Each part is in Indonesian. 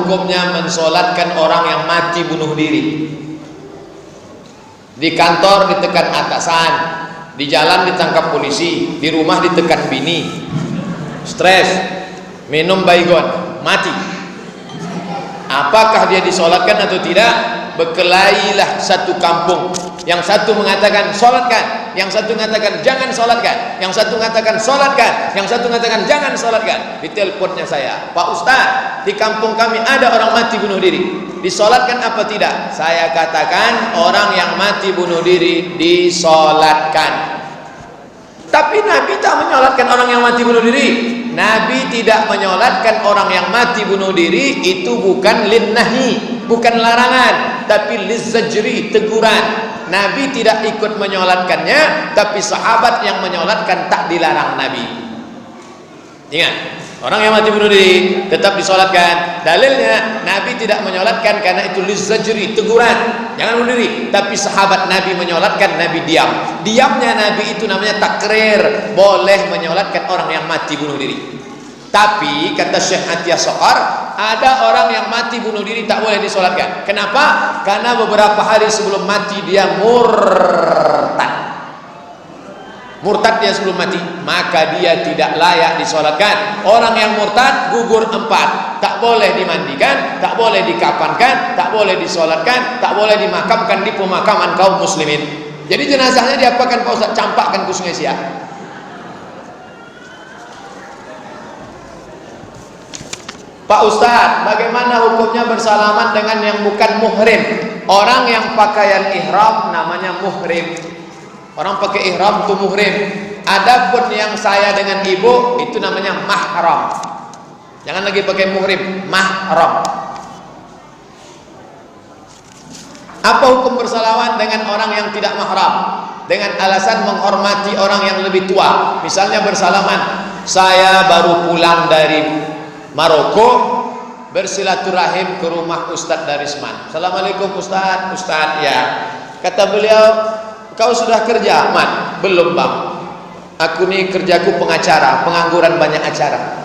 hukumnya mensolatkan orang yang mati bunuh diri? Di kantor ditekan atasan, di jalan ditangkap polisi, di rumah ditekan bini, stres, minum baygon, mati. Apakah dia disolatkan atau tidak? Berkelailah satu kampung. Yang satu mengatakan solatkan, yang satu mengatakan jangan solatkan, yang satu mengatakan solatkan, yang satu mengatakan jangan solatkan. Di teleponnya saya, Pak Ustaz, di kampung kami ada orang mati bunuh diri, disolatkan apa tidak? Saya katakan orang yang mati bunuh diri disolatkan. Tapi Nabi tak menyolatkan orang yang mati bunuh diri. Nabi tidak menyolatkan orang yang mati bunuh diri. Itu bukan linnahi, bukan larangan, tapi lizzajri, teguran. Nabi tidak ikut menyolatkannya, tapi sahabat yang menyolatkan tak dilarang Nabi. Ingat, orang yang mati bunuh diri tetap disolatkan. Dalilnya Nabi tidak menyolatkan karena itu lizzajri, teguran, jangan bunuh diri. Tapi sahabat Nabi menyolatkan, Nabi diam. Diamnya Nabi itu namanya takrir, boleh menyolatkan orang yang mati bunuh diri. Tapi kata Syekh Atiyah Soqar, ada orang yang mati bunuh diri tak boleh disolatkan. Kenapa? Karena beberapa hari sebelum mati dia murtad. Murtad dia sebelum mati, maka dia tidak layak disolatkan. Orang yang murtad gugur 4, tak boleh dimandikan, tak boleh dikafankan, tak boleh disolatkan, tak boleh dimakamkan di pemakaman kaum muslimin. Jadi jenazahnya diapakan Pak Ustaz? Campakkan ke Sungai Siak. Pak Ustaz, bagaimana hukumnya bersalaman dengan yang bukan muhrim? Orang yang pakaian ihram namanya muhrim. Orang pakai ihram itu muhrim. Adapun yang saya dengan ibu itu namanya mahram. Jangan lagi pakai muhrim, mahram. Apa hukum bersalaman dengan orang yang tidak mahram? Dengan alasan menghormati orang yang lebih tua. Misalnya bersalaman, saya baru pulang dari Maroko, bersilaturahim ke rumah Ustadz Darisman. Assalamualaikum Ustadz. Ustadz, ya. Kata beliau, kau sudah kerja? Mat, belum bang. Aku nih kerjaku pengacara, pengangguran banyak acara.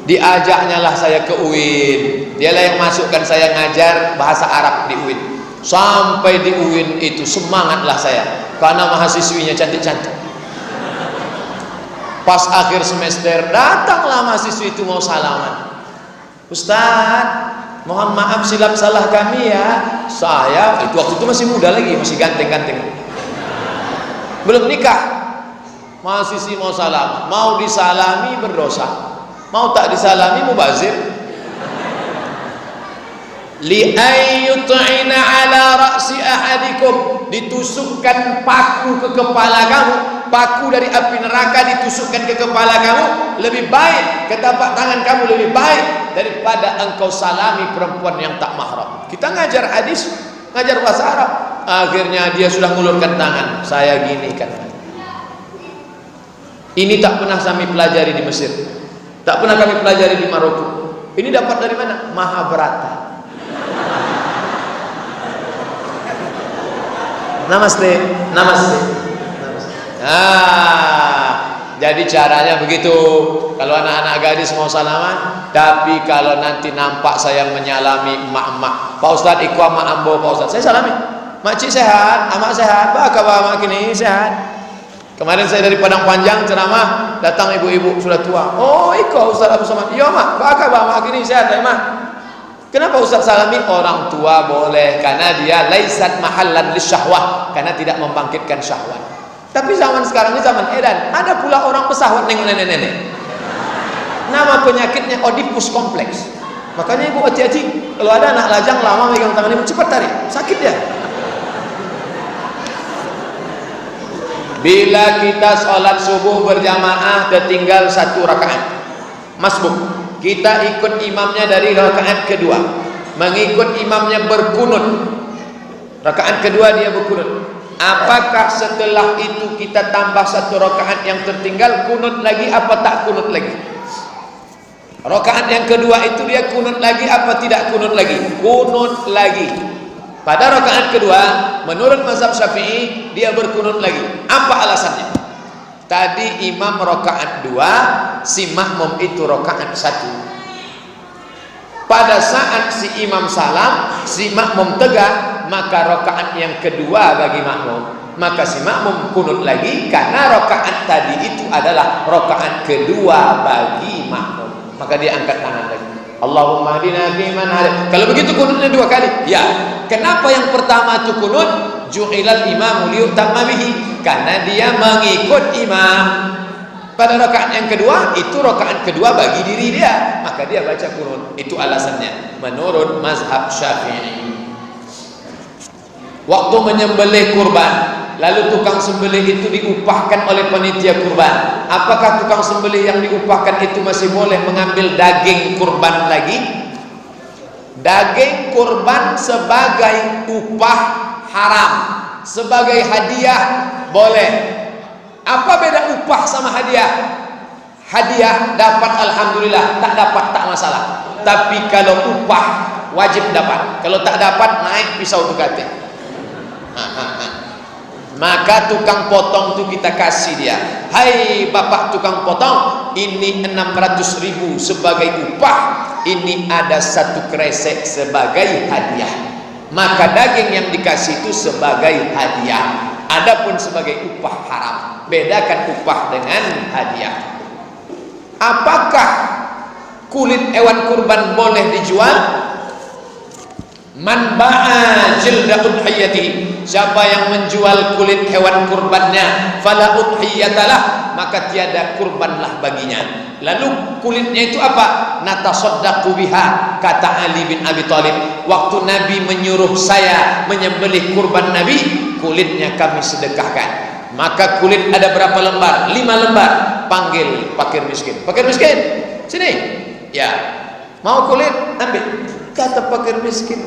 Diajaknya lah saya ke UIN. Dialah yang masukkan saya ngajar bahasa Arab di UIN. Sampai di UIN itu semangatlah saya, karena mahasiswinya cantik-cantik. Pas akhir semester datanglah mahasiswi itu mau salaman. Ustaz, mohon maaf silap salah kami ya. Saya itu waktu itu masih muda lagi, masih ganteng-ganteng, belum nikah. Mahasiswi mau salam, mau disalami berdosa, mau tak disalami mubazir. Li ayyut'ina ala ra'si ahadikum, ditusukkan paku ke kepala kamu, paku dari api neraka ditusukkan ke kepala kamu, lebih baik, ke tapak tangan kamu lebih baik daripada engkau salami perempuan yang tak mahram. Kita ngajar hadis, ngajar bahasa Arab, akhirnya dia sudah ngulurkan tangan, saya gini kan. Ini tak pernah kami pelajari di Mesir, tak pernah kami pelajari di Maroko. Ini dapat dari mana? Mahabharata. Namaste, namaste. Jadi caranya begitu. Kalau anak-anak gadis mau salaman, tapi kalau nanti nampak saya menyalami emak-emak, Pak Ustadz ikut mak ambo, Pak Ustadz, saya salami. Makcik sehat, amak sehat, apa kabar mak kini sehat. Kemarin saya dari Padang Panjang ceramah, datang ibu-ibu sudah tua. Oh ikut Ustadz Abu Somad. Iya mak, apa kabar mak kini sehat ya mak. Kenapa Ustaz salami? Orang tua boleh, karena dia laisat mahallan lisyahwah, karena tidak membangkitkan syahwat. Tapi zaman sekarang ini zaman edan, ada pula orang pesawat nengok nenek-nenek. Nama penyakitnya Oedipus kompleks. Makanya ibu hati-hati, kalau ada anak lajang lama megang tangan ibu, cepat tarik, sakit dia. Bila kita sholat subuh berjamaah tertinggal 1 rakaat, masbuk, kita ikut imamnya dari rakaat kedua, mengikut imamnya berkunut, rakaat kedua dia berkunut. Apakah setelah itu kita tambah 1 rakaat yang tertinggal, kunut lagi apa tak kunut lagi? Rakaat yang kedua itu dia kunut lagi apa tidak kunut lagi? Kunut lagi. Pada rakaat kedua menurut mazhab Syafi'i dia berkunut lagi. Apa alasannya? Tadi imam rakaat 2, si makmum itu rakaat 1. pada saat si imam salam, si makmum tegak, maka rakaat yang kedua bagi makmum, maka si makmum kunut lagi karena rakaat tadi itu adalah rakaat kedua bagi makmum, maka dia angkat tangan lagi, Allahumma hadina fiman hadait. Kalau begitu kunutnya dua kali. Ya, kenapa yang pertama itu kunut? Ju'ilal imamu liyutamma bihi, karena dia mengikut imam. Pada rakaat yang kedua, itu rakaat kedua bagi diri dia, maka dia baca kunut. Itu alasannya menurut mazhab Syafi'i. Waktu menyembelih kurban, lalu tukang sembelih itu diupahkan oleh panitia kurban, apakah tukang sembelih yang diupahkan itu masih boleh mengambil daging kurban lagi? Daging kurban sebagai upah haram, sebagai hadiah boleh. Apa beda upah sama hadiah? Hadiah dapat alhamdulillah, tak dapat tak masalah. Tapi kalau upah wajib dapat. Kalau tak dapat naik pisau tukate. Maka tukang potong itu kita kasih dia, hai bapak tukang potong, ini 600.000 sebagai upah, ini ada 1 kresek sebagai hadiah. Maka daging yang dikasih itu sebagai hadiah. Adapun sebagai upah haram. Bedakan upah dengan hadiah. Apakah kulit hewan kurban boleh dijual? Man ba'a jilda udhiyati, siapa yang menjual kulit hewan kurbannya, fala udhiyatalah, maka tiada kurbanlah baginya. Lalu kulitnya itu apa? Natasaddaqu biha, kata Ali bin Abi Thalib, waktu Nabi menyuruh saya menyembelih kurban Nabi, kulitnya kami sedekahkan. Maka kulit ada berapa lembar? 5 lembar. Panggil fakir miskin. Fakir miskin, sini. Ya, mau kulit? Ambil. Kata fakir miskin,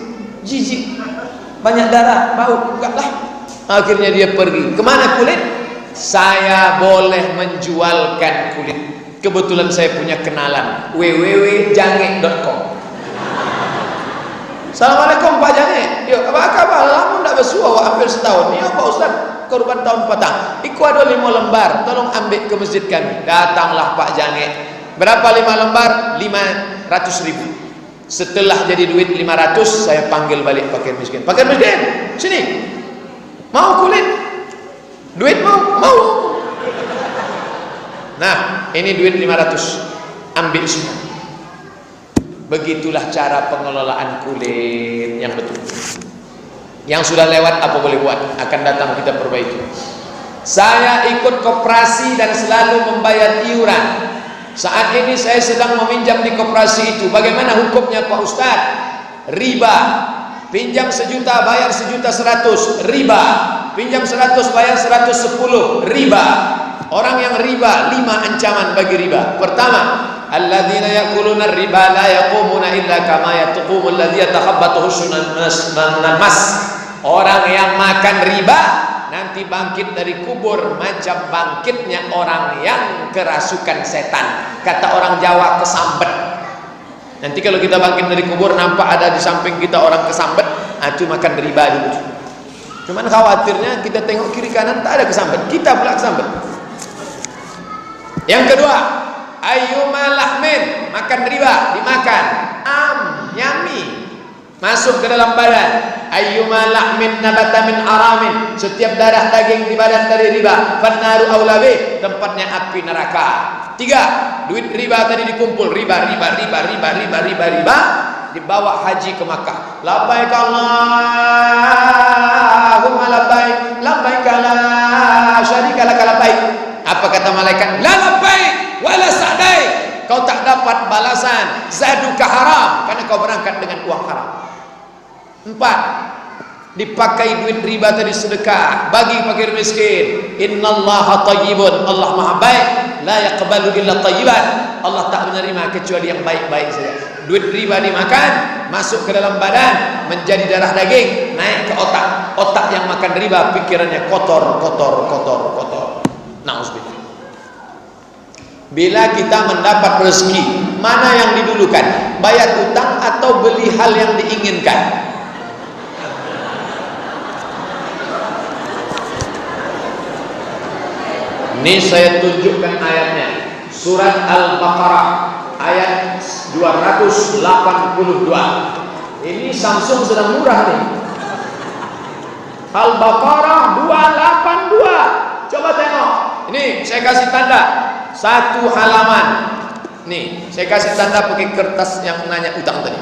jijik, banyak darah, bau, enggaklah. Akhirnya dia pergi. Kemana kulit? Saya boleh menjualkan kulit. Kebetulan saya punya kenalan, www.jange.com. Assalamualaikum Pak Jange. Yo, apa kabar? Lama ndak bersuah, hampir setahun. Ya Pak Ustaz, korban tahun petang. Iku ada 5 lembar, tolong ambil ke masjid kami. Datanglah Pak Jange. Berapa 5 lembar? 500.000. Setelah jadi duit 500, saya panggil balik fakir miskin. Fakir miskin, sini. Mau kulit? Duit mau? Mau. Nah, ini duit 500. Ambil semua. Begitulah cara pengelolaan kulit yang betul. Yang sudah lewat apa boleh buat, akan datang kita perbaiki. Saya ikut koperasi dan selalu membayar iuran. Saat ini saya sedang meminjam di koperasi itu. Bagaimana hukumnya Pak Ustaz? Riba. Pinjam 1 juta bayar 1.100.000, riba. Pinjam 100 bayar 110, riba. Orang yang riba, 5 ancaman bagi riba. Pertama, alladzina yakuluna riba la yaqumuna illa kama yaqumu alladzi yatakhabbathu syaitanun mas. Orang yang makan riba nanti bangkit dari kubur macam bangkitnya orang yang kerasukan setan. Kata orang Jawa, kesambet. Nanti kalau kita bangkit dari kubur nampak ada di samping kita orang kesambet, itu makan riba dulu. Cuman khawatirnya kita tengok kiri kanan tak ada kesambet, kita pula kesambet. Yang kedua, ayyuma lahmin, makan riba, dimakan, yummy, masuk ke dalam badan. Ayyuma lahmin nabata min aramin, setiap darah daging di badan dari riba, fannaru aula bih, tempatnya api neraka. 3, duit riba tadi dikumpul, riba, dibawa haji ke Makkah. Labbaik Allahumma labbaik, labbaik la syarika lak labbaik. Apa kata malaikat? La labbaik wala sa'daik. Kau tak dapat balasan, zaduka haram, karena kau berangkat dengan uang haram. 4, dipakai duit riba tadi sedekah, bagi fakir miskin. Innallaha thayyibun, Allah maha baik, la yaqbalu illa thayyiban. Allah tak menerima kecuali yang baik-baik saja. Duit riba dimakan, masuk ke dalam badan, menjadi darah daging, naik ke otak. Otak yang makan riba, pikirannya kotor. Na'udzubillah. Bila kita mendapat rezeki, mana yang didulukan? Bayar utang atau beli hal yang diinginkan? Ini saya tunjukkan ayatnya. Surat Al-Baqarah ayat 282. Ini Samsung sedang murah nih. Al-Baqarah 282. Coba tengok. Ini saya kasih tanda satu halaman. Nih, saya kasih tanda pakai kertas yang nanya utang tadi.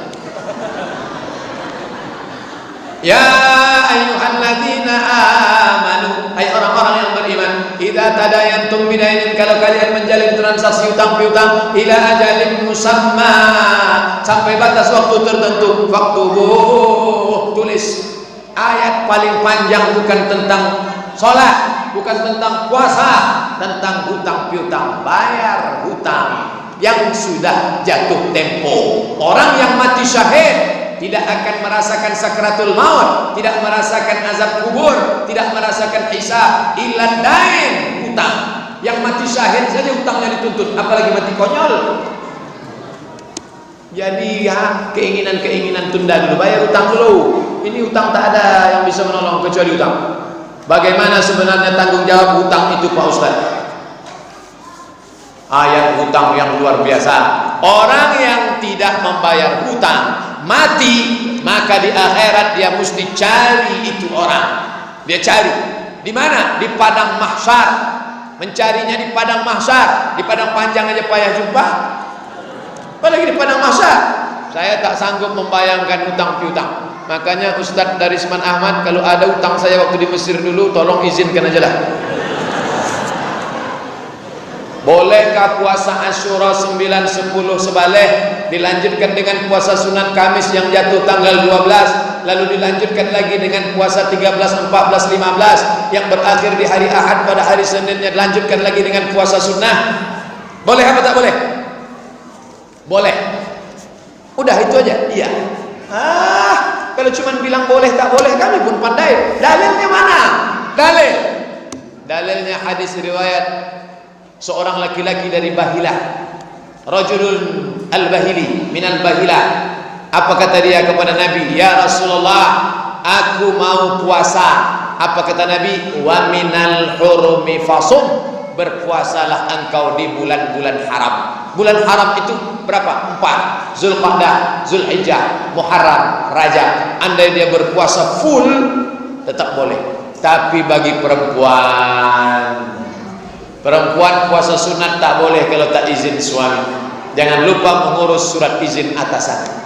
Ya ayyuhalladzina amanu, hai orang-orang yang beriman, idza tadayantum bidainin, kalau kalian menjalin transaksi utang piutang, ila ajalin musamma, sampai batas waktu tertentu, tulis. Ayat paling panjang bukan tentang sholat, bukan tentang puasa, tentang hutang piutang, bayar hutang yang sudah jatuh tempo. Orang yang mati syahid tidak akan merasakan sakratul maut, tidak merasakan azab kubur, tidak merasakan hisab, illa dain, hutang. Yang mati syahid saja hutangnya dituntut, apalagi mati konyol. Jadi ya, keinginan-keinginan tunda dulu, bayar hutang dulu. Ini hutang tak ada yang bisa menolong kecuali hutang. Bagaimana sebenarnya tanggung jawab hutang itu, Pak Ustaz? Ayat hutang yang luar biasa. Orang yang tidak membayar hutang mati, maka di akhirat dia mesti cari itu orang. Dia cari di mana? Di padang mahsyar. Mencarinya di padang mahsyar. Di padang panjang aja payah jumpa, apalagi di padang mahsyar. Saya tak sanggup membayangkan hutang piutang. Makanya Ustadz Darisman Ahmad, kalau ada hutang saya waktu di Mesir dulu, tolong izinkan aja lah. Bolehkah puasa Asyura 9, 10 sebaleh dilanjutkan dengan puasa sunat Kamis yang jatuh tanggal 12, lalu dilanjutkan lagi dengan puasa 13, 14, 15 yang berakhir di hari Ahad, pada hari Seninnya dilanjutkan lagi dengan puasa sunnah? Boleh apa tak boleh? Boleh. Udah itu aja. Iya. Kalau cuma bilang boleh tak boleh, kami pun pandai. Dalilnya mana? Dalilnya hadis riwayat seorang laki-laki dari Bahilah, rajulun al-Bahili min al-Bahilah. Apa kata dia kepada Nabi? Ya Rasulullah, aku mau puasa. Apa kata Nabi? Wa minal hurumi fasum, berpuasalah engkau di bulan-bulan haram. Bulan haram itu berapa? 4. Zulqa'dah, Zulhijjah, Muharram, Rajab. Andai dia berpuasa full tetap boleh. Tapi bagi perempuan puasa sunat tak boleh kalau tak izin suami. Jangan lupa mengurus surat izin atasan.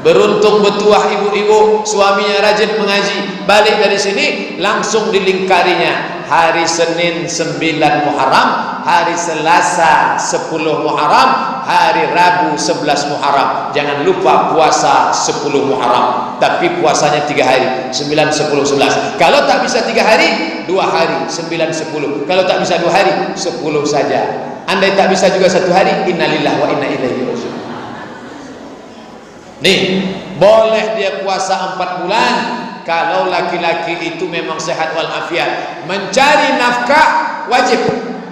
Beruntung betuah ibu-ibu, suaminya rajin mengaji, balik dari sini langsung dilingkarinya hari Senin 9 Muharram, hari Selasa 10 Muharram, hari Rabu 11 Muharram. Jangan lupa puasa 10 Muharram, tapi puasanya 3 hari, 9, 10, 11. Kalau tak bisa 3 hari, 2 hari, 9, 10. Kalau tak bisa 2 hari, 10 saja. Andai tak bisa juga 1 hari, innalillahi wa inna ilaihi raji'un. Nih, boleh dia puasa 4 bulan kalau laki-laki itu memang sehat walafiat. Mencari nafkah wajib,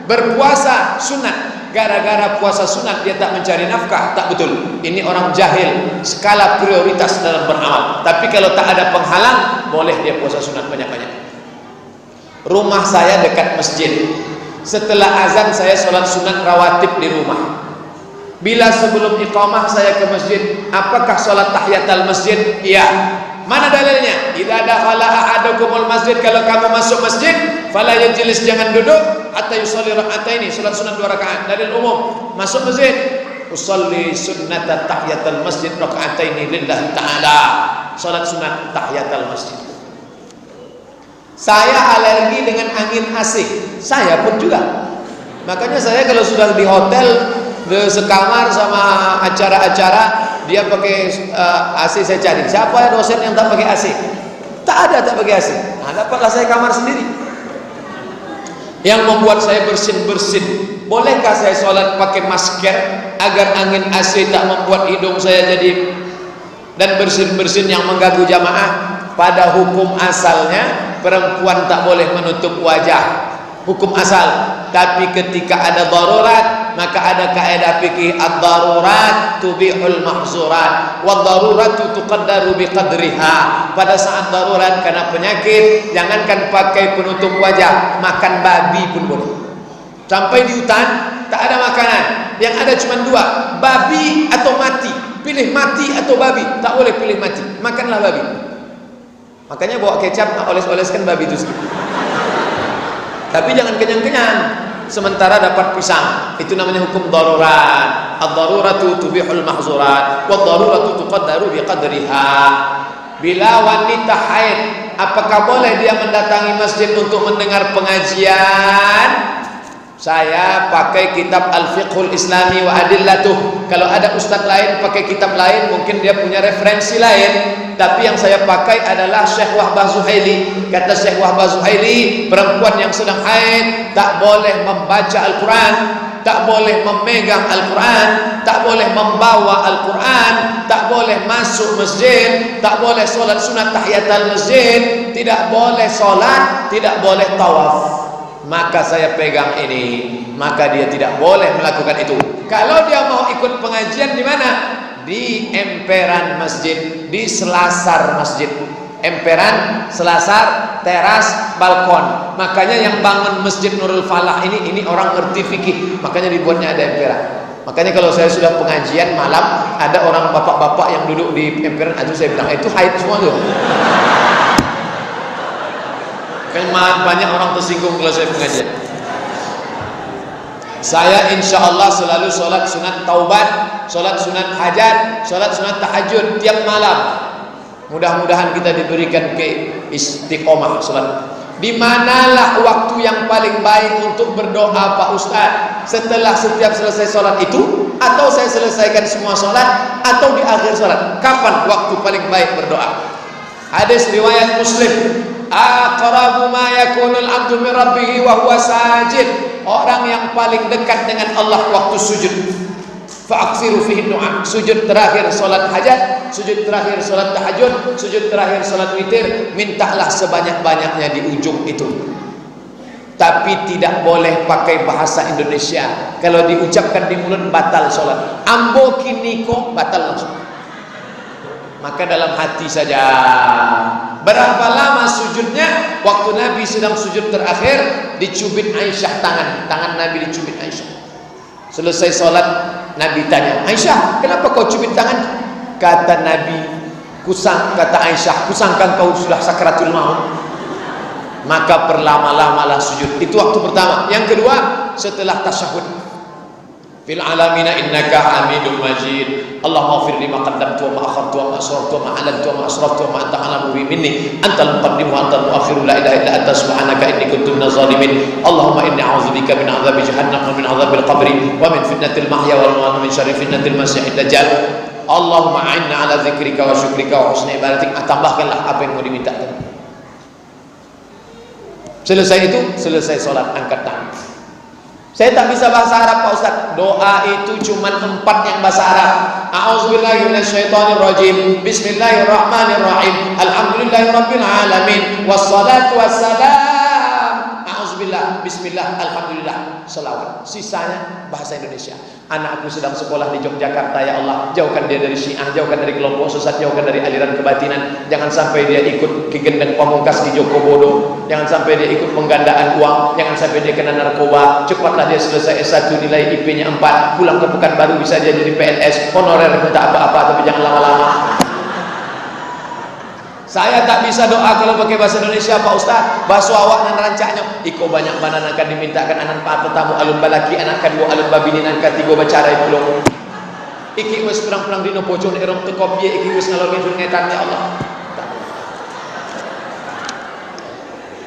berpuasa sunat. Gara-gara puasa sunat dia tak mencari nafkah, tak betul. Ini orang jahil skala prioritas dalam beramal. Tapi kalau tak ada penghalang, boleh dia puasa sunat banyak-banyak. Rumah saya dekat masjid. Setelah azan saya sholat sunat rawatib di rumah. Bila sebelum iqamah saya ke masjid, apakah sholat tahiyatul masjid? Iya. Mana dalilnya? Idza dakhala ahadukumul masjid, kalau kamu masuk masjid, fala yajlis, jangan duduk, hatta yusalli raka'ataini, sholat sunat 2 rakaat. Dalil umum. Masuk masjid, usolli sunnata tahiyatul masjid raka'ataini lillahi ta'ala. Sholat sunat tahiyatul masjid. Saya alergi dengan angin AC. Saya pun juga. Makanya saya kalau sudah di hotel sekamar sama acara-acara dia pakai AC, saya cari siapa ya dosen yang tak pakai AC. Tak ada tak pakai AC. Nah, dapatlah saya kamar sendiri yang membuat saya bersin-bersin. Bolehkah saya sholat pakai masker agar angin AC tak membuat hidung saya jadi dan bersin-bersin yang mengganggu jamaah? Pada hukum asalnya perempuan tak boleh menutup wajah, hukum asal. Tapi ketika ada darurat, maka ada kaidah fikih, ad-darurat tubihul mahzurat wa daruratu tuqaddaru biqadriha. Pada saat darurat karena penyakit, jangankan pakai penutup wajah, makan babi pun boleh. Sampai di hutan tak ada makanan, Yang ada cuma dua, babi atau mati. Pilih mati atau babi. Tak boleh pilih mati. Makanlah babi. Makanya bawa kecap, oles-oleskan babi itu. Tapi jangan kenyang-kenyang. Sementara dapat pisang. Itu namanya hukum darurat. Ad-daruratu tubihul mahzurat, wad-daruratu tuqaddaru biqadriha. Bila wanita haid, apakah boleh dia mendatangi masjid untuk mendengar pengajian? Saya pakai kitab Al-Fiqhul Islami wa Adillatuh. Kalau ada ustadz lain pakai kitab lain, mungkin dia punya referensi lain. Tapi yang saya pakai adalah Syekh Wahbah Zuhaili. Kata Syekh Wahbah Zuhaili, perempuan yang sedang haid tak boleh membaca Al-Quran, tak boleh memegang Al-Quran, tak boleh membawa Al-Quran, tak boleh masuk masjid, tak boleh solat sunat tahiyatul masjid, tidak boleh solat, tidak boleh tawaf. Maka saya pegang ini, maka dia tidak boleh melakukan itu. Kalau dia mau ikut pengajian di mana? Di emperan masjid, di selasar masjid. Emperan, selasar, teras, balkon. Makanya yang bangun Masjid Nurul Falah ini orang ngerti fikih, makanya dibuatnya ada emperan. Makanya kalau saya sudah pengajian malam, ada orang bapak-bapak yang duduk di emperan, itu saya bilang itu haid semua tuh. Kan banyak orang tersinggung kalau saya pengajian. Saya insya Allah selalu sholat sunat taubat, sholat sunat hajat, sholat sunat tahajud tiap malam. Mudah-mudahan kita diberikan ke istiqomah sholat. Di manalah waktu yang paling baik untuk berdoa Pak Ustaz? Setelah setiap selesai sholat itu, atau saya selesaikan semua sholat, atau di akhir sholat? Kapan waktu paling baik berdoa? Hadis riwayat Muslim, aqrabu ma yakunul abdu min rabbih wa huwa sajid. Orang yang paling dekat dengan Allah waktu sujud. Fa'aksiru fihi du'a. Sujud terakhir salat hajat, sujud terakhir salat tahajud, sujud terakhir salat witir, mintalah sebanyak-banyaknya di ujung itu. Tapi tidak boleh pakai bahasa Indonesia. Kalau diucapkan di mulut batal salat. Ambo kiniko batal langsung. Maka dalam hati saja. Berapa lama sujudnya? Waktu Nabi sedang sujud terakhir, dicubit Aisyah tangan Nabi dicubit Aisyah. Selesai sholat, Nabi tanya, Aisyah, kenapa kau cubit tangan? Kata Nabi, kata Aisyah, kusangka kau sudah sakratul maut. Maka perlama-lamalah sujud. Itu waktu pertama. Yang kedua, setelah tasyahud. Fil alamina innaka hamidum majid. Allahumma ighfir li ma qaddamtu wa ma akhartu wa ma asrartu wa ma a'lantu wa ma asraftu wa ma anta a'lamu bi minni antal muqaddim wa antal muakhir la ilaha illa anta subhanaka inni kuntu minaz zalimin. Allahumma inni a'udzubika min 'adzabi jahannam wa min 'adzabil qabri wa min fitnatil mahya wal mamat wa min syarri fitnatil masiihid dajjal. Allahumma a'inna 'ala dzikrika wa syukrika wa husni ibadatik. Tambahkanlah apa yang mau dimintakan. Selesai itu, selesai salat, angkat tangan. Saya tak bisa bahasa Arab Pak Ustaz. Doa itu cuma 4 yang bahasa Arab. A'udzubillahi minasyaitonirrajim. Bismillahirrahmanirrahim. Alhamdulillahirabbil alamin. Wassalatu wassalam. A'udzubillah, bismillah, alhamdulillah, selawat. Sisanya bahasa Indonesia. Anakku sedang sekolah di Yogyakarta, ya Allah, jauhkan dia dari Syiah, jauhkan dari kelompok sesat, jauhkan dari aliran kebatinan. Jangan sampai dia ikut Ki Gendeng Pamungkas di Joko Bodo. Jangan sampai dia ikut penggandaan uang. Jangan sampai dia kena narkoba. Cepatlah dia selesai S1, nilai IP-nya 4, pulang ke Pekanbaru bisa dia jadi PNS, honorer, minta apa-apa, tapi jangan lama-lama. Saya tak bisa doa kalau pakai bahasa Indonesia Pak Ustaz. Bahasa awak nan rancaknya iko banyak mana akan dimintakan anak pak tetamu alun balaki anak kedua alun babinin anak ketiga bacara pulau. Iki wis perang-perang dino pojok nek rong teko piye iki wis ngalor ngidul ngetan ya Allah.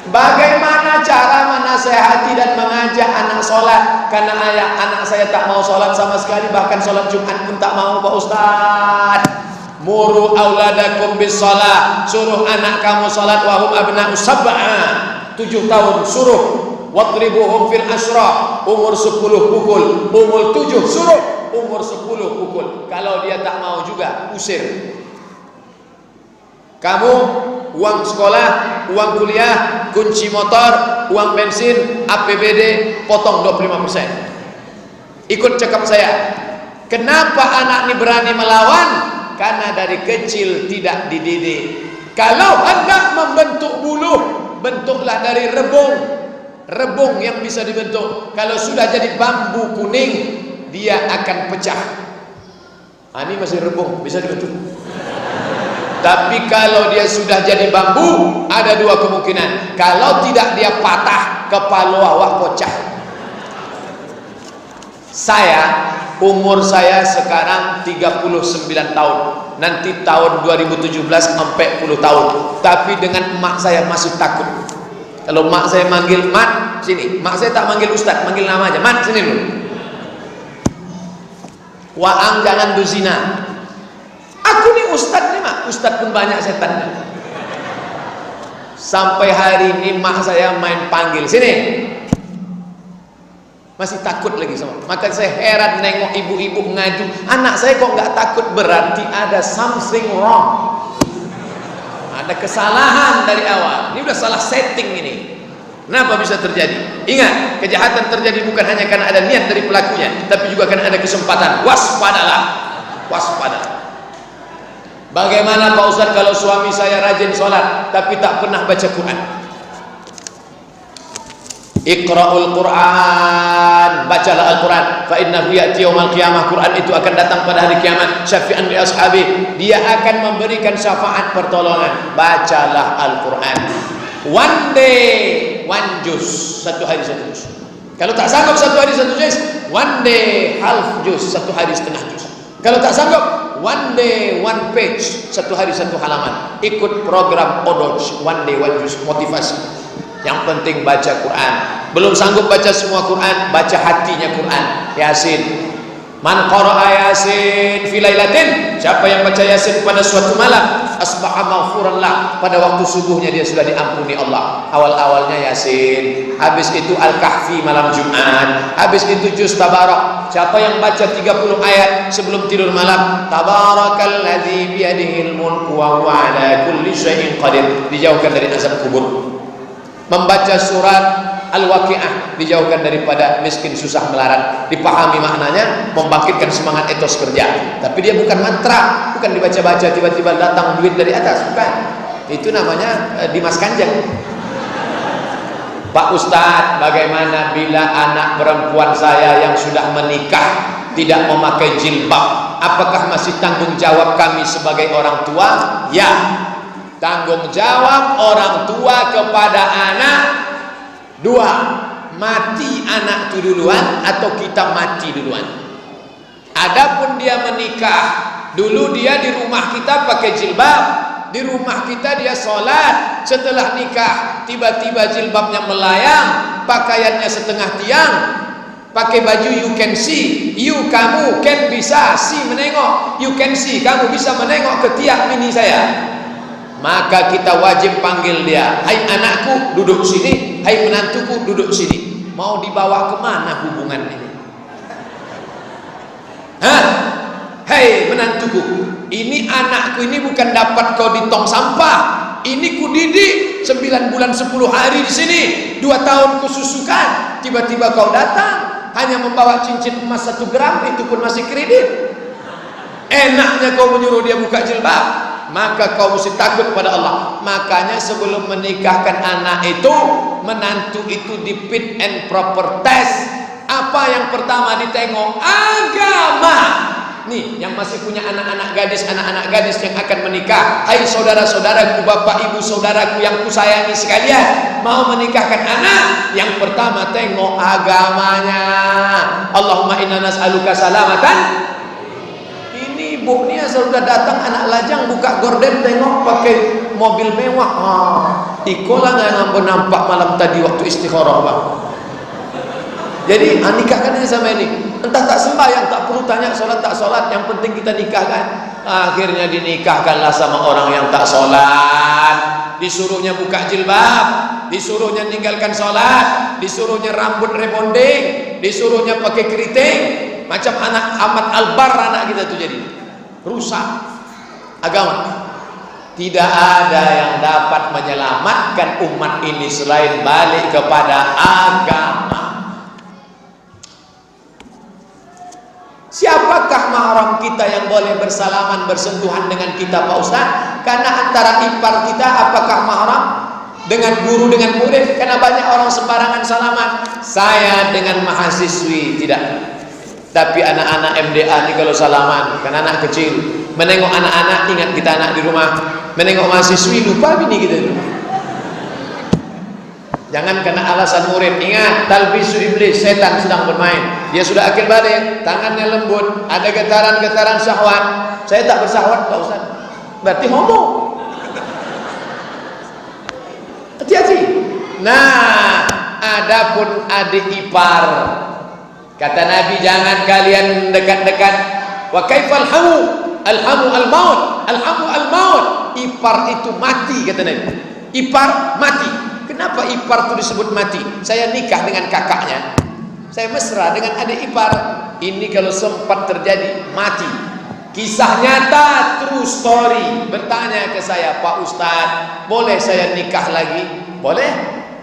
Bagaimana cara menasehati dan mengajak anak sholat? Karena anak saya tak mau sholat sama sekali, bahkan sholat Jumat pun tak mau Pak Ustaz. Muru auladakum bis shalah, suruh anak kamu salat wahum abna'u sab'a, 7 tahun suruh. Wadribuhum fil asra, umur 10 pukul, umur 7 suruh, umur 10 pukul. Kalau dia tak mau juga usir. Kamu uang sekolah, uang kuliah, kunci motor, uang bensin, APBD potong 25%. Ikut cakap saya. Kenapa anak ini berani melawan? Karena dari kecil tidak dididik. Kalau hendak membentuk buluh, bentuklah dari rebung. Rebung yang bisa dibentuk. Kalau sudah jadi bambu kuning, dia akan pecah. Ini masih rebung, bisa dibentuk. Tapi kalau dia sudah jadi bambu, ada dua kemungkinan. Kalau tidak dia patah, kepala awak pecah. Umur saya sekarang 39 tahun. Nanti tahun 2017 40 tahun. Tapi dengan emak saya masih takut. Kalau emak saya manggil, "Mat, sini." Emak saya tak manggil ustaz, manggil nama aja. "Mat, sini dulu." "Waang jangan duzina." Aku nih ustaz nih, Mak. Ustaz pun banyak setannya. Sampai hari ini mak saya main panggil, "Sini." Masih takut lagi sama. Maka saya heran nengok ibu-ibu ngaju, anak saya kok nggak takut, berarti ada something wrong. Ada kesalahan dari awal. Ini udah salah setting ini. Kenapa bisa terjadi? Ingat, kejahatan terjadi bukan hanya karena ada niat dari pelakunya, tapi juga karena ada kesempatan. Waspadalah. Waspada. Bagaimana Pak Ustaz kalau suami saya rajin sholat tapi tak pernah baca Quran? Iqra'ul Quran, bacalah Al-Quran. Fa innahu ya'ti yaumal qiyamah, Quran itu akan datang pada hari kiamat. Syafi'an li ashabi, dia akan memberikan syafaat pertolongan. Bacalah Al-Quran. One day, one juz, satu hari satu juz. Kalau tak sanggup satu hari satu juz, one day half juz, satu hari setengah juz. Kalau tak sanggup, one day one page, satu hari satu halaman. Ikut program Odoj, one day one juz, motivasi. Yang penting baca Quran. Belum sanggup baca semua Quran, baca hatinya Quran. Yasin. Man qara'a Yasin fi lailatin, siapa yang baca Yasin pada suatu malam, asbaha maghfuran lah, pada waktu subuhnya dia sudah diampuni Allah. Awal-awalnya Yasin, habis itu Al-Kahfi malam Jumat, habis itu juz Tabarak. Siapa yang baca 30 ayat sebelum tidur malam, tabarakalladzi biyadihil mulku wa huwa ala kulli syai'in qadir, dijauhkan dari azab kubur. Membaca surat Al-Waqi'ah, dijauhkan daripada miskin susah melarat. Dipahami maknanya, membangkitkan semangat etos kerja. Tapi dia bukan mantra, bukan dibaca-baca tiba-tiba datang duit dari atas, bukan. Itu namanya Dimas Kanjeng. Pak Ustadz, bagaimana bila anak perempuan saya yang sudah menikah tidak memakai jilbab? Apakah masih tanggung jawab kami sebagai orang tua? Ya, tanggung jawab orang tua kepada anak dua, mati anak itu duluan atau kita mati duluan. Adapun dia menikah, dulu dia di rumah kita pakai jilbab, di rumah kita dia sholat. Setelah nikah tiba-tiba jilbabnya melayang, pakaiannya setengah tiang, pakai baju you can see, kamu can bisa see menengok, you can see kamu bisa menengok ke tiang mini saya. Maka kita wajib panggil dia, "Hai anakku duduk sini, hai menantuku duduk sini." Mau dibawa kemana hubungan ini? Hei menantuku, ini anakku ini bukan dapat kau di tong sampah. Ini ku didik 9 bulan 10 hari di sini, 2 tahun ku susukan. Tiba-tiba kau datang hanya membawa cincin emas 1 gram, itu pun masih kredit. Enaknya kau menyuruh dia buka jilbab. Maka kau mesti takut pada Allah. Makanya sebelum menikahkan anak itu, menantu itu di fit and proper test. Apa yang pertama ditengok? Agama. Nih, yang masih punya anak-anak gadis yang akan menikah, hai saudara-saudaraku, bapak ibu saudaraku yang kusayangi sekalian, mau menikahkan anak, yang pertama tengok agamanya. Allahumma inna nas'aluka salamatan. Ibu ni asal sudah datang anak lajang buka gorden tengok pakai mobil mewah. Ikolah nggak nampak malam tadi waktu istikharah, Bang. Jadi nikahkan aja sama ini. Entah tak sembahyang, tak perlu tanya sholat tak sholat, yang penting kita nikahkan. Akhirnya dinikahkanlah sama orang yang tak sholat. Disuruhnya buka jilbab, disuruhnya tinggalkan sholat, disuruhnya rambut rebonding, disuruhnya pakai keriting. Macam anak Ahmad Albar anak kita tuh jadi rusak agama. Tidak ada yang dapat menyelamatkan umat ini selain balik kepada agama. Siapakah mahram kita yang boleh bersalaman bersentuhan dengan kita, Pak Ustaz? Karena antara ipar kita apakah mahram? Dengan guru, dengan murid? Karena banyak orang sembarangan salaman. Saya dengan mahasiswi tidak. Tapi anak-anak MDA ini kalau salaman, kan anak kecil, menengok anak-anak ingat kita anak di rumah, menengok mahasiswi lupa bini kita di rumah. Jangan kena alasan murid. Ingat, talbisu iblis, setan sedang bermain. Dia sudah akil balik, tangannya lembut, ada getaran-getaran syahwat. Saya tak bersahwat Pak Ustaz. Berarti homo. Hati-hati. Nah, adapun adik ipar, kata Nabi, jangan kalian dekat-dekat. Wa kaifal hamu? Alhamu al-maut. Alhamu al-maut. Ipar itu mati, kata Nabi. Ipar mati. Kenapa ipar itu disebut mati? Saya nikah dengan kakaknya, saya mesra dengan adik ipar. Ini kalau sempat terjadi mati. Kisah nyata, true story. Bertanya ke saya, Pak Ustadz, boleh saya nikah lagi? Boleh.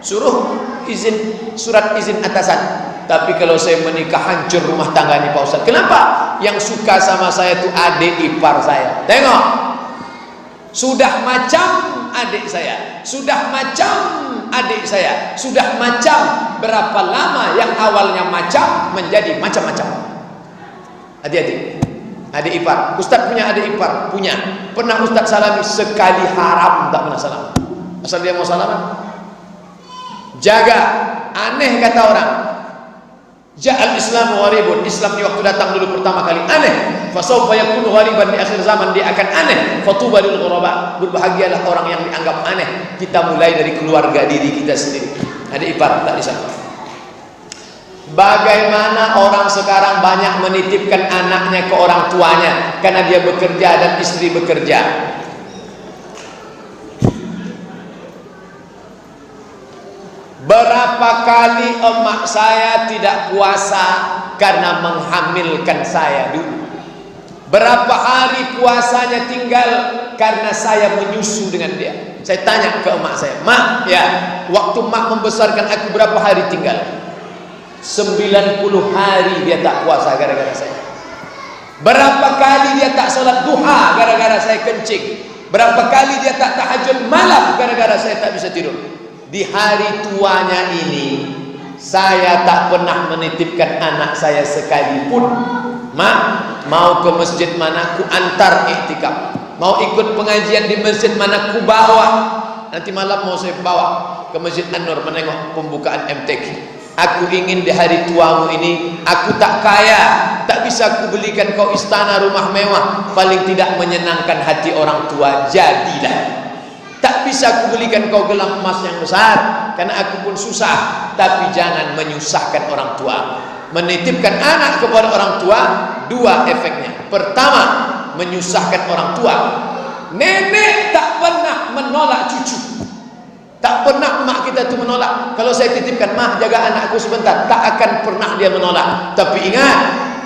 Suruh izin, surat izin atasan. Tapi kalau saya menikah hancur rumah tangga ini Pak Ustadz. Kenapa? Yang suka sama saya itu adik ipar saya. Tengok, sudah macam adik saya, sudah macam adik saya, sudah macam. Berapa lama yang awalnya macam menjadi macam-macam. Hati-hati. Adik ipar, Ustadz punya adik ipar? Punya. Pernah Ustadz salami? Sekali, haram tak pernah salam. Asal dia mau salaman, jaga. Aneh kata orang, ja'al Islam gharibun. Islam di waktu datang dulu pertama kali aneh. Fasawfa yakunu ghariban, di akhir zaman dia akan aneh. Fatuba lil ghuraba. Berbahagialah orang yang dianggap aneh. Kita mulai dari keluarga diri kita sendiri. Adik ipar tak disangka. Bagaimana orang sekarang banyak menitipkan anaknya ke orang tuanya karena dia bekerja dan istri bekerja. Berapa kali emak saya tidak puasa karena menghamilkan saya dulu. Berapa hari puasanya tinggal karena saya menyusu dengan dia. Saya tanya ke emak saya, "Mak, ya, waktu mak membesarkan aku berapa hari tinggal?" 90 hari dia tak puasa gara-gara saya. Berapa kali dia tak sholat duha gara-gara saya kencing. Berapa kali dia tak tahajud malam gara-gara saya tak bisa tidur. Di hari tuanya ini saya tak pernah menitipkan anak saya sekalipun. Mak, mau ke masjid mana ku antar iktikaf, mau ikut pengajian di masjid mana ku bawa. Nanti malam mau saya bawa ke Masjid An-Nur menengok pembukaan MTQ. Aku ingin di hari tuamu ini, aku tak kaya, tak bisa aku belikan kau istana rumah mewah, paling tidak menyenangkan hati orang tua, jadilah. Tak bisa aku belikan kau gelang emas yang besar, karena aku pun susah. Tapi jangan menyusahkan orang tua. Menitipkan anak kepada orang tua, dua efeknya. Pertama, menyusahkan orang tua. Nenek tak pernah menolak cucu. Tak pernah mak kita itu menolak. Kalau saya titipkan, "Mah, jaga anakku sebentar," tak akan pernah dia menolak. Tapi ingat,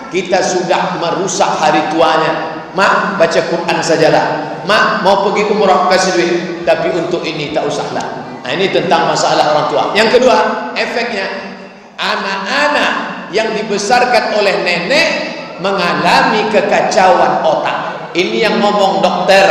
kita sudah merusak hari tuanya. "Mak, baca Quran sajalah. Mak, mau pergi umrah, kasih duit. Tapi untuk ini tak usahlah." Nah, ini tentang masalah orang tua. Yang kedua, efeknya, anak-anak yang dibesarkan oleh nenek mengalami kekacauan otak. Ini yang ngomong dokter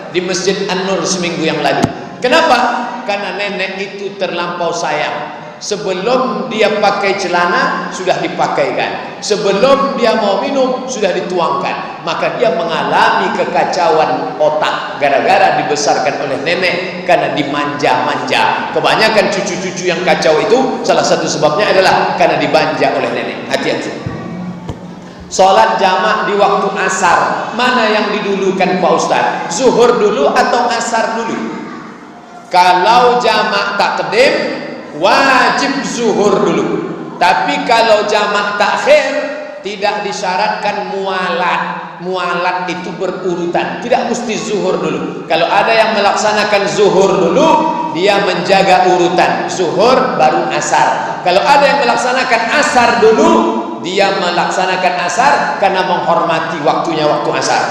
di Masjid An-Nur seminggu yang lalu. Kenapa? Karena nenek itu terlampau sayang. Sebelum dia pakai celana sudah dipakaikan, sebelum dia mau minum sudah dituangkan. Maka dia mengalami kekacauan otak gara-gara dibesarkan oleh nenek, karena dimanja-manja. Kebanyakan cucu-cucu yang kacau itu salah satu sebabnya adalah karena dimanja oleh nenek. Hati-hati. Sholat jamaah di waktu asar, mana yang didulukan Pak Ustadz? Zuhur dulu atau asar dulu? Kalau jamak takdim, wajib zuhur dulu. Tapi kalau jamak takhir, tidak disyaratkan mualat. Mualat itu berurutan, tidak mesti zuhur dulu. Kalau ada yang melaksanakan zuhur dulu, dia menjaga urutan. Zuhur baru asar. Kalau ada yang melaksanakan asar dulu, dia melaksanakan asar karena menghormati waktunya waktu asar.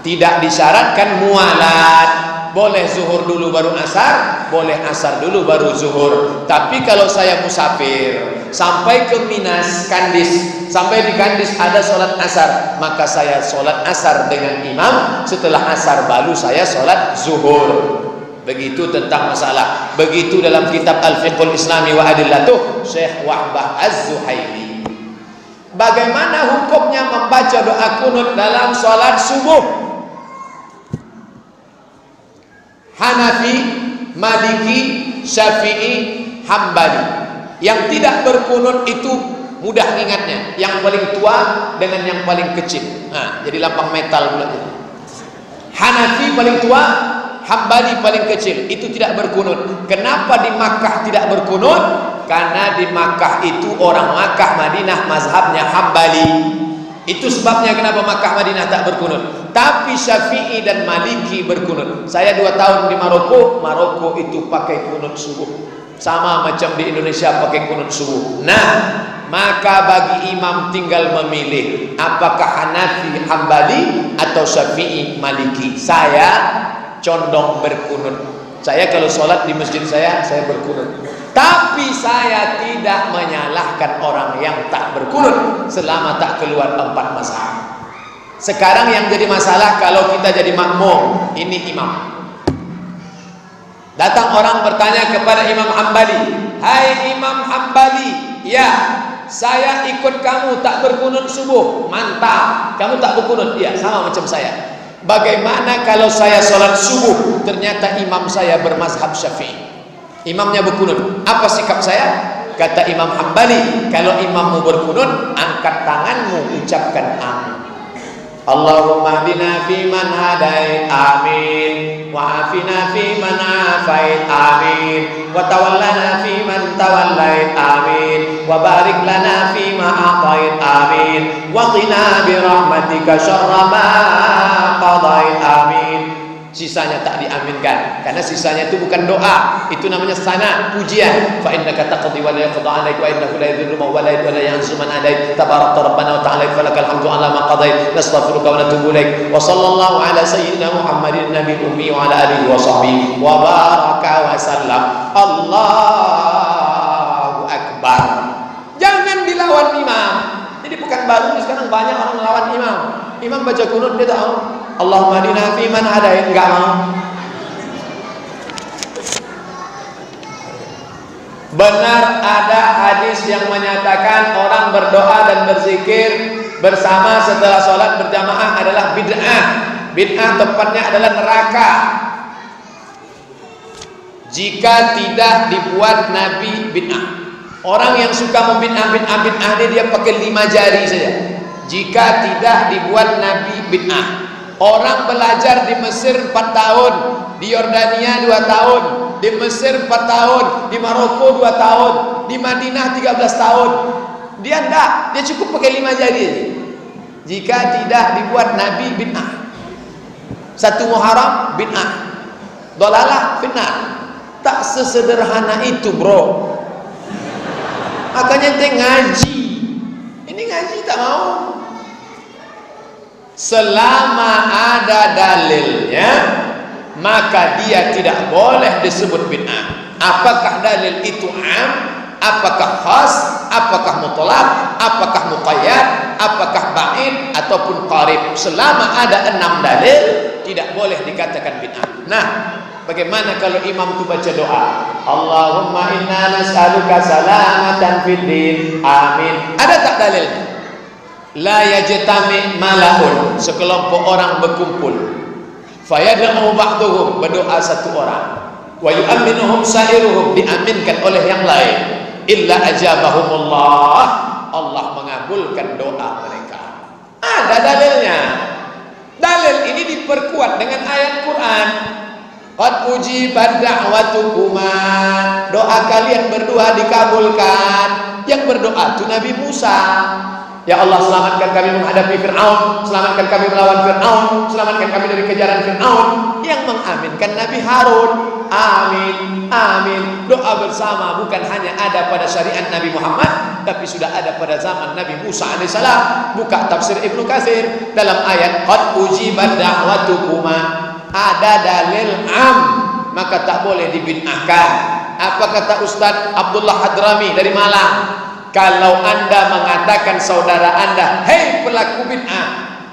Tidak disyaratkan mualat. Boleh zuhur dulu baru asar, boleh asar dulu baru zuhur. Tapi kalau saya musafir sampai ke Minas, Kandis, sampai di Kandis ada sholat asar, maka saya sholat asar dengan imam. Setelah asar baru saya sholat zuhur. Begitu tentang masalah. Begitu dalam kitab Al-Fiqhul Islami wa Adillatuh, Syekh Wahbah Az-Zuhaili. Bagaimana hukumnya membaca doa kunut dalam sholat subuh? Hanafi, Maliki, Syafi'i, Hambali. Yang tidak berkunut itu mudah ingatnya, yang paling tua dengan yang paling kecil. Nah, jadi lampang metal pula. Hanafi paling tua, Hambali paling kecil, itu tidak berkunut. Kenapa di Makkah tidak berkunut? Karena di Makkah itu orang Makkah Madinah mazhabnya Hambali. Itu sebabnya kenapa Makkah Madinah tak berkunut. Tapi Syafi'i dan Maliki berkunut. Saya 2 tahun di Maroko, Maroko itu pakai kunut subuh. Sama macam di Indonesia pakai kunut subuh. Nah, maka bagi imam tinggal memilih apakah Hanafi, Hambali atau Syafi'i, Maliki. Saya condong berkunut. Saya kalau sholat di masjid saya berkunut. Tapi saya tidak menyalahkan orang yang tak berkunut selama tak keluar 4 mazhab. Sekarang yang jadi masalah kalau kita jadi makmum, ini imam. Datang orang bertanya kepada Imam Hambali, "Hai Imam Hambali, ya, saya ikut kamu tak berkunut subuh." "Mantap, kamu tak berkunut?" "Iya, sama macam saya." "Bagaimana kalau saya sholat subuh ternyata imam saya bermazhab Syafi'i, imamnya berkunut, apa sikap saya?" Kata Imam Hambali, "Kalau imammu berkunut, angkat tanganmu, ucapkan amin. Allahumma hdina fi man hadait, amin. Wa afina fi man afait, amin. Wa tawallana fi man tawallait, amin. Wa barik lana fi ma a'tait, amin. Wa qina bi rahmatika syarra ma qadait, amin." Sisanya tak diaminkan karena sisanya itu bukan doa, itu namanya sana, pujian. Fa innaka taqdi wa la yuqda 'alaika wa innahu la yadhillu man walayta wa la yanzu man adait, tabarakta rabbana wa ta'ala falakal hamdu 'ala ma qadait, nastaghfiruka wa natubu ilaik. Wa sallallahu ala sayyidina Muhammadin nabiyil ummi wa ala alihi wa sahbihi wa baraka wa sallam. Allahu akbar. Jangan dilawan imam. Jadi bukan baru sekarang banyak orang melawan imam. Imam baca kunut dia tahu Allahumma hdina fi man hadait, enggak mau. Benar ada hadis yang menyatakan orang berdoa dan berzikir bersama setelah sholat berjamaah adalah bid'ah. Bid'ah tempatnya adalah neraka jika tidak dibuat Nabi bid'ah. Orang yang suka membid'ah dia pakai 5 jari saja. Jika tidak dibuat Nabi bid'ah. Orang belajar di Mesir 4 tahun, di Yordania 2 tahun, di Mesir 4 tahun, di Maroko 2 tahun, di Madinah 13 tahun. Dia enggak, dia cukup pakai 5 jari aja. Jika tidak dibuat Nabi bid'ah. 1 Muharram bid'ah. Dolalah finnar. Tak sesederhana itu, bro. Makanya ente ngaji. Ini ngaji tak mau. Selama ada dalilnya, maka dia tidak boleh disebut bid'ah. Apakah dalil itu am, apakah khas, apakah mutlaq, apakah muqayyad, apakah ba'id ataupun qarib. Selama ada 6 dalil, tidak boleh dikatakan bid'ah. Nah, bagaimana kalau imam itu baca doa? Allahumma inna nas'aluka salamatan fid din, amin. Ada tak dalilnya? La yajtami malaun, sekelompok orang berkumpul. Fayad'u ba'duhum, berdoa satu orang. Wa yu'minuhum sa'iruhum, diaminkan oleh yang lain. Illa ajabahumullah, Allah mengabulkan doa mereka. Ada dalilnya. Dalil ini diperkuat dengan ayat Quran. Qad ujibat da'watukuma, doa kalian berdua dikabulkan. Yang berdoa itu Nabi Musa. Ya Allah, selamatkan kami menghadapi Fir'aun, selamatkan kami melawan Fir'aun, selamatkan kami dari kejaran Fir'aun. Yang mengaminkan Nabi Harun. Amin, amin. Doa bersama bukan hanya ada pada syariat Nabi Muhammad, tapi sudah ada pada zaman Nabi Musa alaihissalam. Buka tafsir Ibnu Katsir dalam ayat qad ujibat da'watukuma, ada dalil am, maka tak boleh dibid'ahkan. Apa kata Ustaz Abdullah Hadrami dari Malang? Kalau anda mengatakan saudara anda, hei pelaku bid'ah,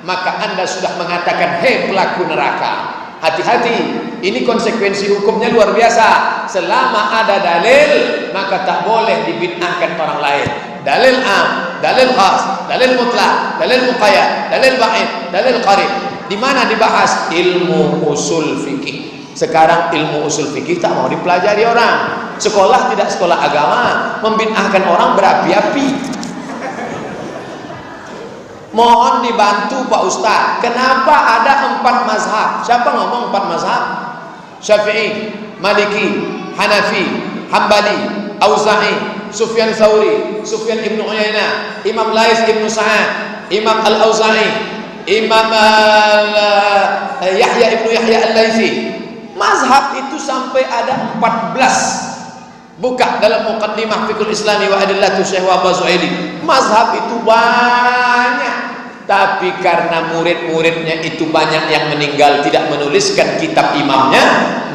maka anda sudah mengatakan hei pelaku neraka. Hati-hati, ini konsekuensi hukumnya luar biasa. Selama ada dalil, maka tak boleh dibid'ahkan orang lain. Dalil am, dalil khas, dalil mutlak, dalil muqayyad, dalil ba'id, dalil qarib. Di mana dibahas? Ilmu usul fikih. Sekarang ilmu usul fikih tak mau dipelajari orang. Sekolah tidak sekolah agama, membid'ahkan orang berapi-api. Mohon dibantu Pak Ustaz. Kenapa ada 4 mazhab? Siapa ngomong 4 mazhab? Syafi'i, Maliki, Hanafi, Hambali, Auza'i, Sufyan Tsauri, Sufyan ibnu Uyainah, Imam Lais ibnu Sa'ad, Imam Al-Auza'i, Imam Yahya ibnu Yahya Al-Laitsi. Mazhab itu sampai ada 14. Buka dalam Muqaddimah Fiqhul Islami wa Adillatu Syekh Wahab Zuhaili. Mazhab itu banyak, tapi karena murid-muridnya itu banyak yang meninggal tidak menuliskan kitab imamnya,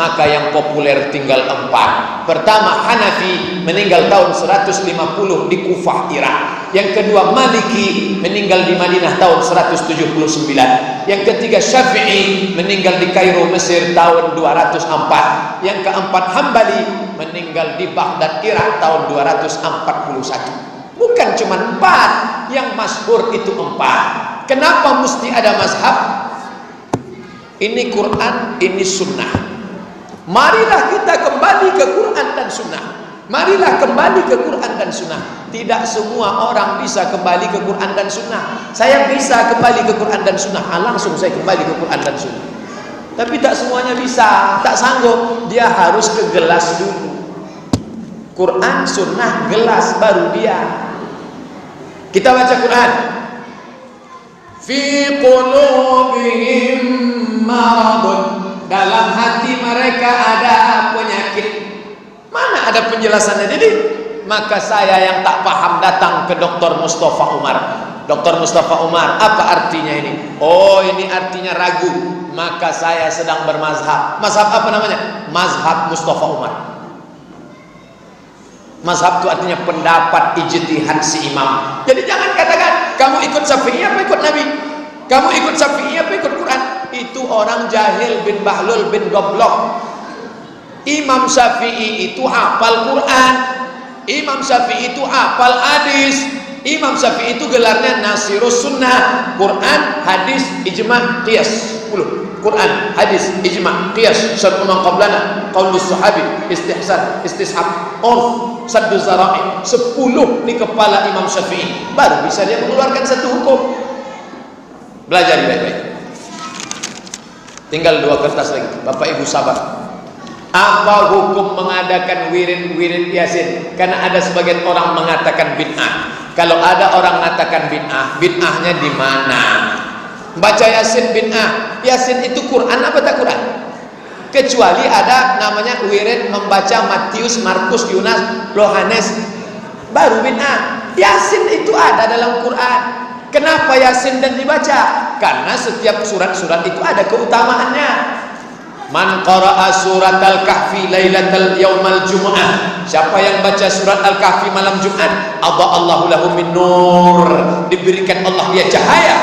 maka yang populer tinggal 4. Pertama Hanafi, meninggal tahun 150 di Kufah, Irak. Yang kedua Maliki, meninggal di Madinah tahun 179. Yang ketiga Syafi'i, meninggal di Kairo, Mesir tahun 204. Yang keempat Hambali, meninggal di Baghdad, Irak tahun 241. Bukan cuma 4, yang masyhur itu 4. Kenapa mesti ada mazhab? Ini Quran, ini sunnah. Marilah kita kembali ke Quran dan sunnah. Marilah kembali ke Quran dan sunnah. Tidak semua orang bisa kembali ke Quran dan sunnah. Saya bisa kembali ke Quran dan sunnah, langsung saya kembali ke Quran dan sunnah. Tapi tak semuanya bisa, tak sanggup. Dia harus ke gelas dulu. Quran, sunnah, gelas, baru dia. Kita baca Quran. Fi qulubihim maradun, dalam hati mereka ada penyakit. Mana ada penjelasannya? Jadi maka saya yang tak paham datang ke Dr. Mustafa Umar. Dr. Mustafa Umar, apa artinya ini? Oh, ini artinya ragu. Maka saya sedang bermazhab. Mazhab apa namanya? Mazhab Mustafa Umar. Mazhab itu artinya pendapat ijtihad si imam. Jadi jangan katakan kamu ikut Syafi'i apa ikut Nabi, kamu ikut Syafi'i apa ikut Quran. Itu orang jahil bin bahlul bin goblok. Imam Syafi'i itu hafal Quran, Imam Syafi'i itu hafal hadis, Imam Syafi'i itu gelarnya Nasirus Sunnah. Quran, hadis, ijma', qiyas. 10. Quran, hadis, ijma', qiyas, syar'u man qablana, qaulus sahabi, istihsan, istishab, urf, saddu zara'i. 10 di kepala Imam Syafi'i. Baru bisa dia mengeluarkan satu hukum. Belajar baik-baik. Tinggal 2 kertas lagi. Bapak Ibu sabar. Apa hukum mengadakan wirid Yasin? Karena ada sebagian orang mengatakan bid'ah. Kalau ada orang mengatakan bid'ah, bid'ahnya di mana? Baca Yasin bid'ah. Yasin itu Quran apa tak Quran? Kecuali ada namanya wirid membaca Matius, Markus, Yunas, Yohanes, baru bid'ah. Yasin itu ada dalam Quran. Kenapa Yasin dan dibaca? Karena setiap surat-surat itu ada keutamaannya. Man qara'a surat al-kahfi lailatal yaumal jumu'ah. Siapa yang baca surat al-kahfi malam Jumat, adha'allahu lahu min nur, diberikan Allah dia cahaya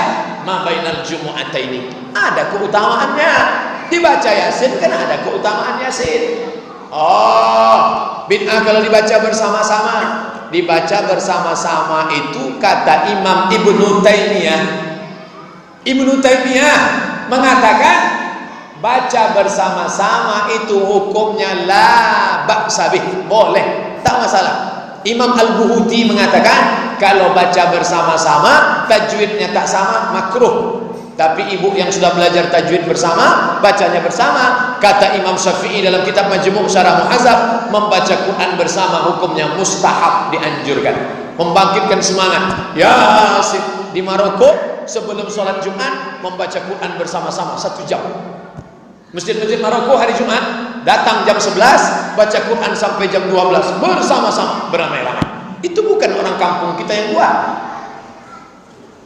ma bainal jumu'ataini. Ada keutamaannya. Dibaca Yasin kan ada keutamaan Yasin. Oh, bid'ah kalau dibaca bersama-sama. Dibaca bersama-sama itu kata Imam Ibnu Taimiyah. Ibnu Taimiyah mengatakan baca bersama-sama itu hukumnya la ba'sa bih, boleh, tak masalah. Imam Al-Buhuti mengatakan kalau baca bersama-sama tajwidnya tak sama, makruh. Tapi ibu yang sudah belajar tajwid bersama, bacanya bersama. Kata Imam Syafi'i dalam kitab Majmu' Syarah Muhadzab, membaca Quran bersama hukumnya mustahab, dianjurkan. Membangkitkan semangat. Yasin di Maroko sebelum sholat Jumat membaca Quran bersama-sama 1 jam. Masjid-masjid Maroko hari Jumat datang jam 11, baca Quran sampai jam 12 bersama-sama, beramai-ramai. Itu bukan orang kampung kita yang buat.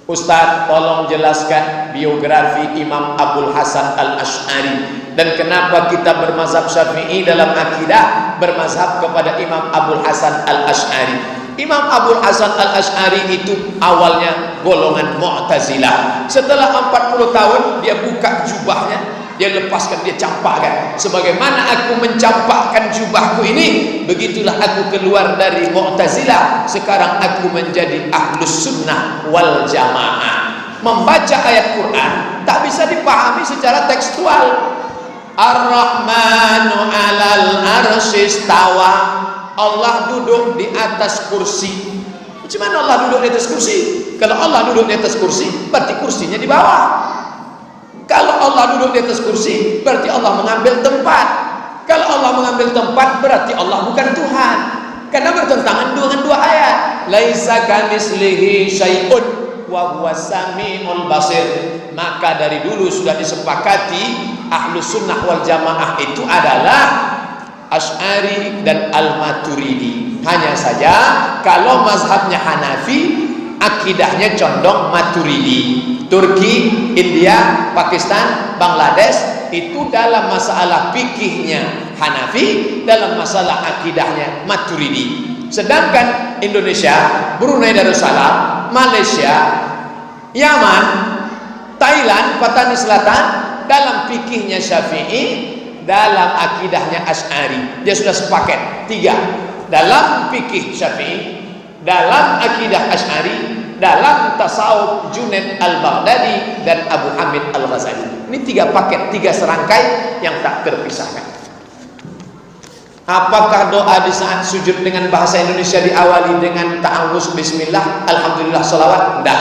Ustaz, tolong jelaskan biografi Imam Abul Hasan Al-Asy'ari dan kenapa kita bermazhab Syafi'i dalam akidah bermazhab kepada Imam Abul Hasan Al-Asy'ari. Imam Abul Hasan Al-Asy'ari itu awalnya golongan Mu'tazilah. Setelah 40 tahun dia buka jubahnya, dia lepaskan, dia campakkan. Sebagaimana aku mencampakkan jubahku ini, begitulah aku keluar dari Mu'tazilah. Sekarang aku menjadi Ahlus Sunnah wal Jamaah. Membaca ayat Quran tak bisa dipahami secara tekstual. Ar-Rahmanu 'alal arsy istawa. Allah duduk di atas kursi. Macam mana Allah duduk di atas kursi? Kalau Allah duduk di atas kursi, berarti kursinya di bawah. Kalau Allah duduk di atas kursi, berarti Allah mengambil tempat. Kalau Allah mengambil tempat, berarti Allah bukan Tuhan. Karena bertentangan dengan dua ayat. Laisa kamitslihi syai'un wa huwas samiul basir. Maka dari dulu sudah disepakati Ahlus Sunnah wal Jamaah itu adalah Asy'ari dan Al-Maturidi. Hanya saja kalau mazhabnya Hanafi, akidahnya condong Maturidi. Turki, India, Pakistan, Bangladesh itu dalam masalah fikihnya Hanafi, dalam masalah akidahnya Maturidi. Sedangkan Indonesia, Brunei Darussalam, Malaysia, Yaman, Thailand, Patani Selatan, dalam fikihnya Syafi'i, dalam akidahnya Asy'ari. Dia sudah sepaket tiga. Dalam fikih Syafi'i, dalam akidah Asy'ari, dalam tasawuf Junaid al-Baghdadi dan Abu Hamid al-Ghazali. Ini tiga paket, tiga serangkai yang tak terpisahkan. Apakah doa di saat sujud dengan bahasa Indonesia diawali dengan ta'awuz bismillah, alhamdulillah, salawat? Tidak.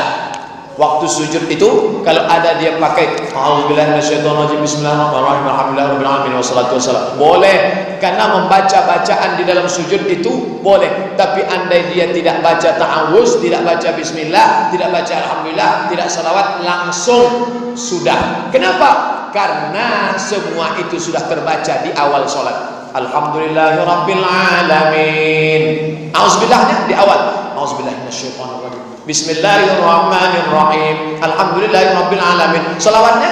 Waktu sujud itu kalau ada dia pakai a'udzubillahi minasyaitonirrajim, bismillahirrahmanirrahim, alhamdulillahirabbil alamin, wassalatu wassalam, boleh. Karena membaca bacaan di dalam sujud itu boleh. Tapi andai dia tidak baca ta'awuz, tidak baca bismillah, tidak baca alhamdulillah, tidak salawat, langsung sudah. Kenapa? Karena semua itu sudah terbaca di awal sholat. Alhamdulillahirabbil alamin. A'udzubillahnya di awal. A'udzubillahi minasyaitonirrajim. Bismillahirrahmanirrahim. Alhamdulillahirabbil alamin. Salawatnya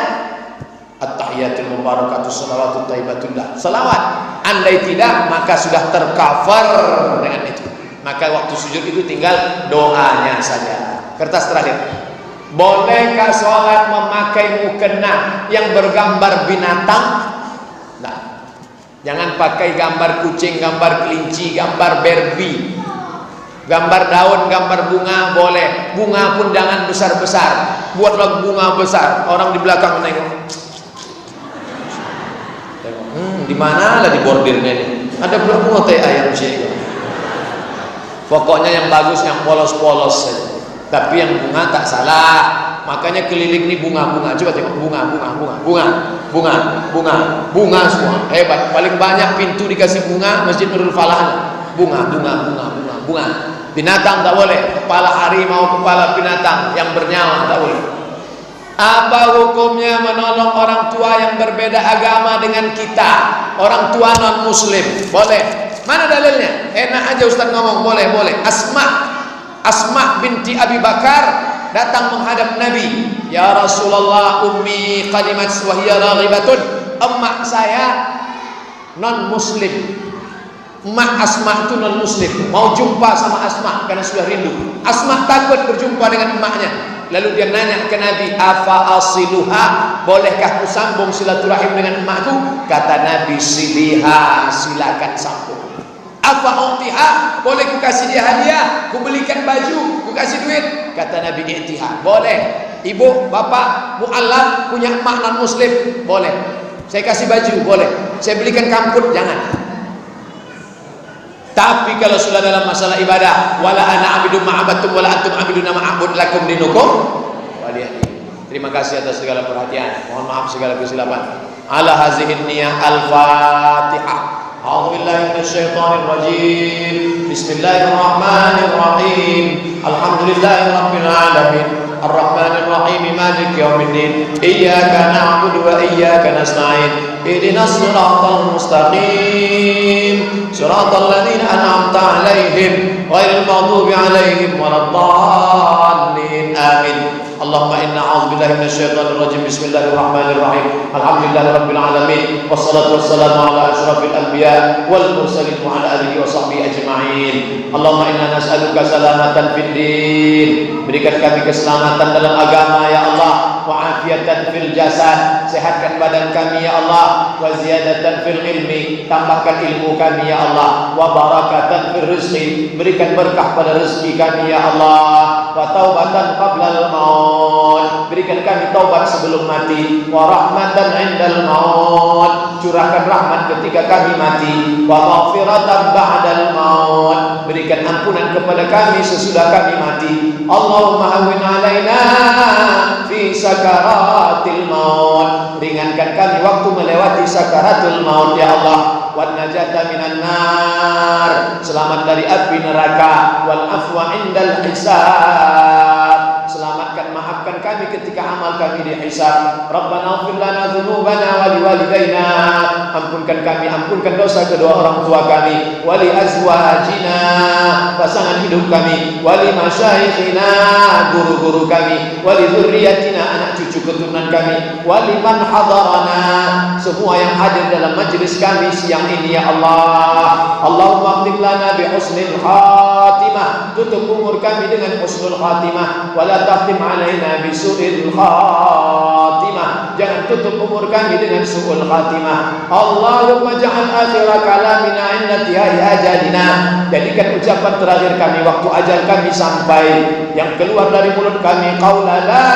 at-tahiyatul mubarakatuh salawatut thayyibatullah. Salawat. Andai tidak, maka sudah tercover dengan itu. Maka waktu sujud itu tinggal doanya saja. Kertas terakhir. Bolehkah sholat memakai mukena yang bergambar binatang? Nah, jangan pakai gambar kucing, gambar kelinci, gambar Barbie, gambar daun, gambar bunga boleh. Bunga pun jangan besar-besar. Buatlah bunga besar. Orang di belakang menengok. Di mana lah di bordirnya ini? Ada bunga teh ayam sih. Pokoknya yang bagus, yang polos-polos saja. Tapi yang bunga tak salah. Makanya keliling ini bunga-bunga. Coba tengok bunga semua. Hebat. Paling banyak pintu dikasih bunga Masjid Nurul Falah. Bunga. Binatang tak boleh. Kepala harimau, kepala binatang yang bernyawa tak boleh. Apa hukumnya menolong orang tua yang berbeda agama dengan kita? Orang tua non muslim. Boleh. Mana dalilnya? Enak aja Ustaz ngomong boleh. Asma binti Abi Bakar datang menghadap Nabi. Ya Rasulullah, ummi qadimat wa hiya raghibatun. Emak saya non muslim. Emak Asma itu non muslim. Mau jumpa sama Asma karena sudah rindu. Asma takut berjumpa dengan emaknya. Lalu dia nanya ke Nabi, afa asiluha, bolehkah ku sambung silaturahim dengan emakku? Kata Nabi, siliha, silakan sambung. Apa utiha, boleh ku kasih dia hadiah, ku belikan baju, ku kasih duit? Kata Nabi, i'tiha, boleh. Ibu, bapak, mu'alaf, punya emak non muslim, boleh. Saya kasih baju, boleh. Saya belikan kamput, jangan. Tapi kalau sudah dalam masalah ibadah, wala ana abidun ma'abattum wala antum abiduna ma'abud lakum dinukum waliyadi. Terima kasih atas segala perhatian. Mohon maaf segala kesilapan. Ala hazihin niyah al-Fatihah. A'udzubillahi minasyaitonir rajim. Bismillahirrahmanirrahim. Alhamdulillahirabbil alamin. Ar-Rahmanir Rahim, Maliki Yaumiddin. Iyyaka na'budu wa iyyaka nasta'in. Ihdinas siratal mustaqim. Siratal ladzina an'amta 'alaihim ghairil maghdubi 'alaihim waladdallin. Amin. Allahumma inna a'udzubillahi minasyaitonir rajim. Bismillahirrahmanirrahim. Alhamdulillahirabbil alamin. Wassalatu wassalamu ala asyrafil anbiya wal mursalin wa ala alihi wa sahbihi ajma'in. Allahumma inna nas'aluka salamatan fid din. Berikan kami keselamatan dalam agama ya Allah, wa afiatan fil jasad, sehatkan badan kami ya Allah, wa ziyadatan fil ilmi, tambahkan ilmu kami ya Allah, wa barakatan fil rizqi, berikan berkah pada rezeki kami ya Allah, wa taubatan qablal maut, berikan kami taubat sebelum mati, wa rahmatan indal maut, curahkan rahmat ketika kami mati, wa maghfiratan ba'dal maut, berikan ampunan kepada kami sesudah kami mati. Allahumma hawwin alaina fi sakaratil maut, ringankan kami waktu melewati sakaratul maut ya Allah, wan najata minan nar, selamat dari api neraka, wal afwa indal hisab, selamatkan maafkan kami ketika amal kami dihisab. Rabbana ighfir lana dzunubana wa liwalidayna, ampunkan kami, ampunkan dosa kedua orang tua kami, wa li azwajina, pasangan hidup kami, wa li masyayikhina, guru-guru kami, wa li dzurriyyatina, anak cucu keturunan kami, wa liman hadarana, semua yang hadir dalam majlis kami siang ini ya Allah. Allahumma khtim lana bi husnil khatimah, tutup umur kami dengan husnul khatimah, wa la takhtim alaina bi su'il khatimah, jangan tutup umur kami dengan su'ul khatimah. Allahumma ja'al akhir kalamina inda tihai ajalina, jadikan ucapan terakhir kami waktu ajal kami sampai, yang keluar dari mulut kami qaula la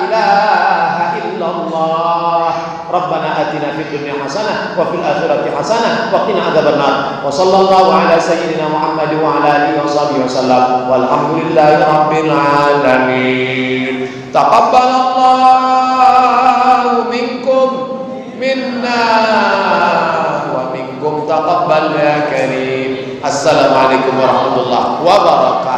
ilaha illallah. Rabbana atina fid dunya hasanah wa fil akhirati hasanah wa qina adzabannar. Wa sallallahu ala sayyidina Muhammad wa ala alihi wa sahbihi wasallam. Walhamdulillahi rabbil alamin. Taqabbalallahu minkum minna wa minkum taqabbal ya karim. Assalamualaikum warahmatullahi wabarakatuh.